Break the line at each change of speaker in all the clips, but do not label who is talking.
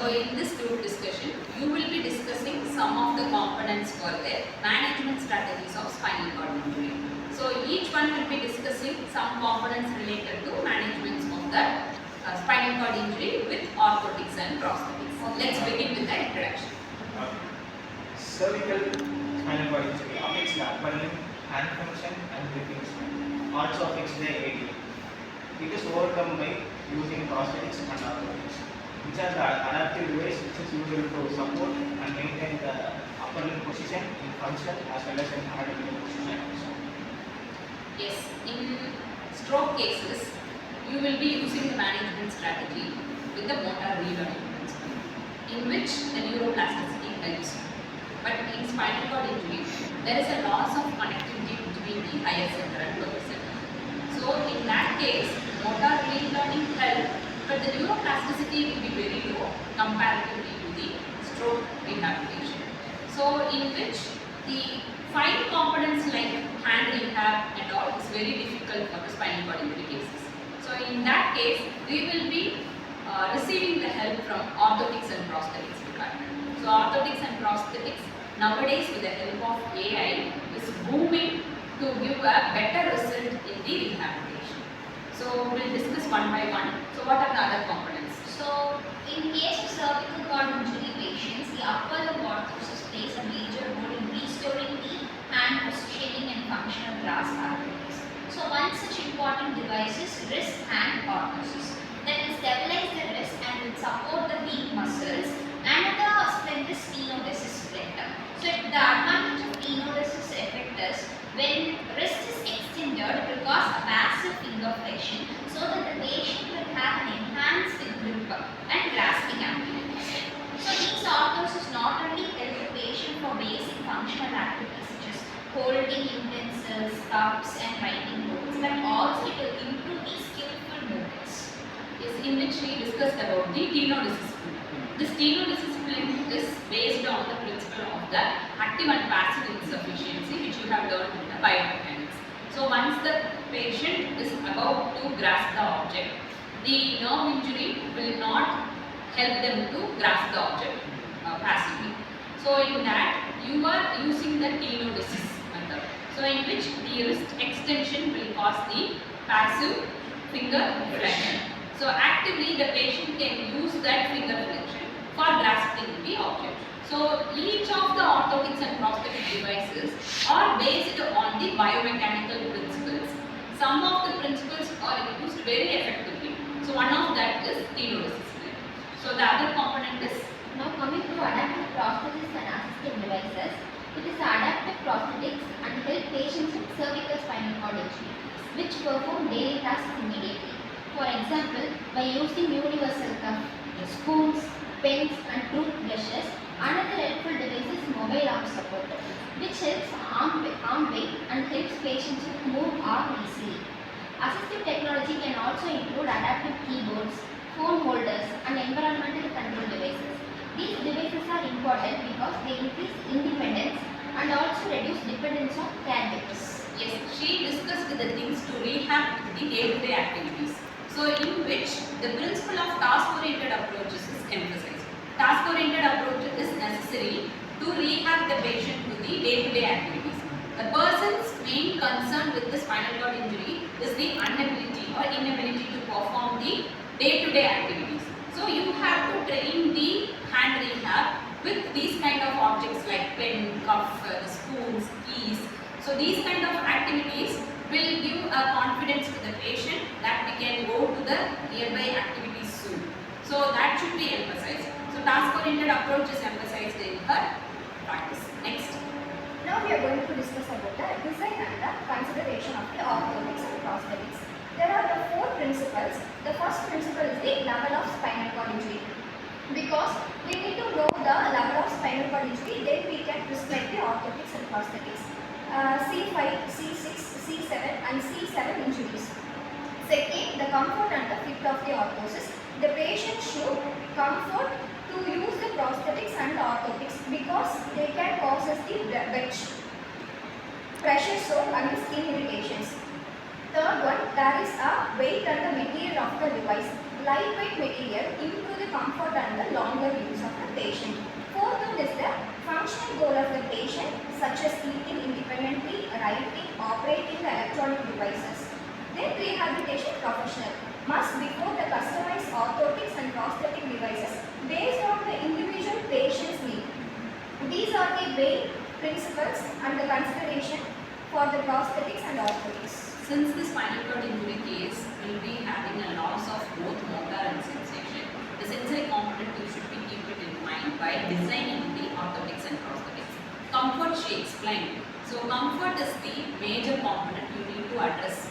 So in this group discussion, you will be discussing some of the components for the management strategies of spinal cord injury. So each one will be discussing some components related to management of the spinal cord injury with orthotics and prosthetics. Let's begin with the introduction.
Cervical spinal cord injury affects the upper limb, hand function and breathing spine. Also affects the AD. It is overcome by using prosthetics and orthotics, which are the adaptive device which is used to support and maintain the upper limb position in function as well as in anatomical position also.
Yes, in stroke cases, you will be using the management strategy with the motor relearning principle, in which the neuroplasticity helps you. But in spinal cord injury, there is a loss of connectivity between the higher center and lower center. So in that case, motor relearning helps, but the neuroplasticity will be very low comparatively to the stroke rehabilitation. So in which the fine components like hand rehab and all is very difficult for the spinal cord injury cases. So in that case, we will be receiving the help from orthotics and prosthetics department. So orthotics and prosthetics nowadays with the help of AI is booming to give a better result in the rehabilitation. So we'll discuss one by one. So what are the other components?
So in case of cervical cord injury patients, the upper limb orthosis plays a major role in restoring the hand positioning and functional grasp abilities. So one such important device is wrist hand orthosis that will stabilize the wrist and will support the weak muscles and the splentis tenodesis splinter. So the advantage of tenodesis effect is when wrist is extended, it will cause a passive finger flexion so that the patient will have an enhanced grip and grasping abilities. So these orthoses not only help the patient for basic functional activities such as holding utensils, cups and writing books, but also it will improve the skillful movements.
Is in which we discussed about the tenodesis. This tenodesis is based on the principle of the active and passive insufficiency which you have learned in the biomechanics. So once the patient is about to grasp the object, the nerve injury will not help them to grasp the object passively. So in that you are using the tenodesis method. So in which the wrist extension will cause the passive finger flexion. So actively the patient can use that finger flexion for grasping the object. So each of the orthotics and prosthetic devices are based on the biomechanical principles. Some of the principles are used very effectively. So one of that is tenodesis. So the other component is,
now coming to adaptive prosthetics and assistive devices. It is adaptive prosthetics and help patients with cervical spinal cord injury which perform daily tasks immediately. For example, by using universal cuff, spoons, pens and toothbrushes. Another helpful device is mobile arm support, which helps arm weight and helps patients move arm easily. Assistive technology can also include adaptive keyboards, phone holders and environmental control devices. These devices are important because they increase independence and also reduce dependence on caregivers.
yes, she discussed the things to rehab the day-to-day activities. So in which the principle of task-oriented approaches is emphasized. Task-oriented approach is necessary to rehab the patient to the day-to-day activities. The person's main concern with the spinal cord injury is the inability to perform the day-to-day activities. So you have to train the hand rehab with these kind of objects like pen, cuff, spoons, keys. So these kind of activities will give a confidence to the patient that we can go to the nearby activities soon. So that should be emphasized. So task-oriented approach is emphasized in her practice. Next.
Now we are going to discuss about the design and the consideration of the orthotics and prosthetics. There are the four principles. The first principle is the level of spinal cord injury. Because we need to know the level of spinal cord injury, then we can prescribe the orthotics and prosthetics. C5, C6, C7 and C7 injuries. Second, the comfort and the fit of the orthosis. The patient should comfort to use the prosthetics and the orthotics because they can cause us the wedge, pressure sore and skin irritations. Third one, there is a weight and the material of the device. Lightweight material improve the comfort and the longer further use of the patient. Fourth one is the functional goal of the patient, such as eating independently, writing, operating the electronic devices. Then rehabilitation professional must before the customized orthotics and prosthetic devices based on the individual patient's need. These are the main principles and the consideration for the prosthetics and orthotics.
Since the spinal cord injury case will be having a loss of both motor and sensation, the sensory component you should be keep it in mind while designing the orthotics and prosthetics. Comfort she explained. So comfort is the major component you need to address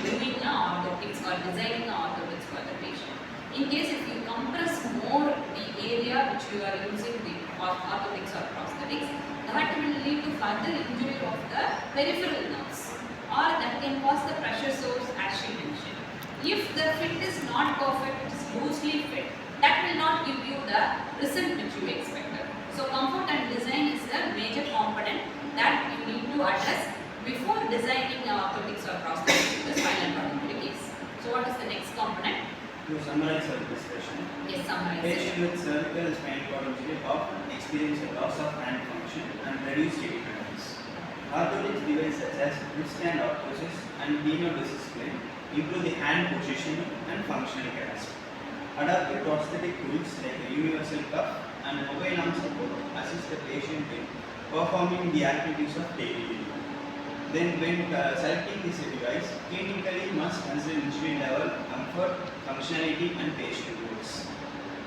doing a orthotics or designing a orthotics for the patient. In case if you compress more the area which you are using the orthotics or prosthetics, that will lead to further injury of the peripheral nerves, or that can cause the pressure source as she mentioned. If the fit is not perfect, it is loosely fit, that will not give you the result which you expected. So comfort and design is the major component that you need to address before designing orthotics or prosthetics in the spinal cord injury case. So what is the next component?
To summarize our discussion,
Yes, summarize it.
patient with cervical spinal cord injury often experience a loss of hand function and reduced independence. Orthotics devices such as wristband orthosis and discipline improve the hand positioning and functional grasp. Adaptive prosthetic tools like a universal cuff and mobile arm support assist the patient in performing the activities of daily living. Then when selecting this device, clinically must consider injury level, comfort, functionality and patient goals.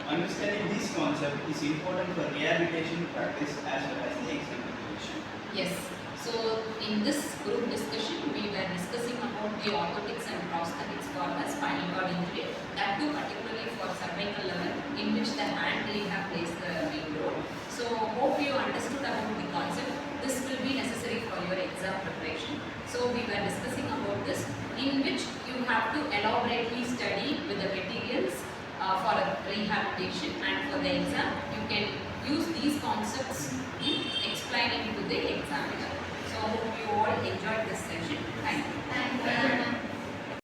Understanding this concept is important for rehabilitation practice as well as the examination.
Yes. So in this group discussion, we were discussing about the orthotics and prosthetics for the spinal cord injury, that too particularly for cervical level, in which the hand rehab plays the main role. So hope you understood about the concept. This will be necessary for your exam preparation. So we were discussing about this, in which you have to elaborately study with the materials for a rehabilitation, and for the exam you can use these concepts in explaining to the examiner. So hope you all enjoyed this session. Thank you.
Thank you.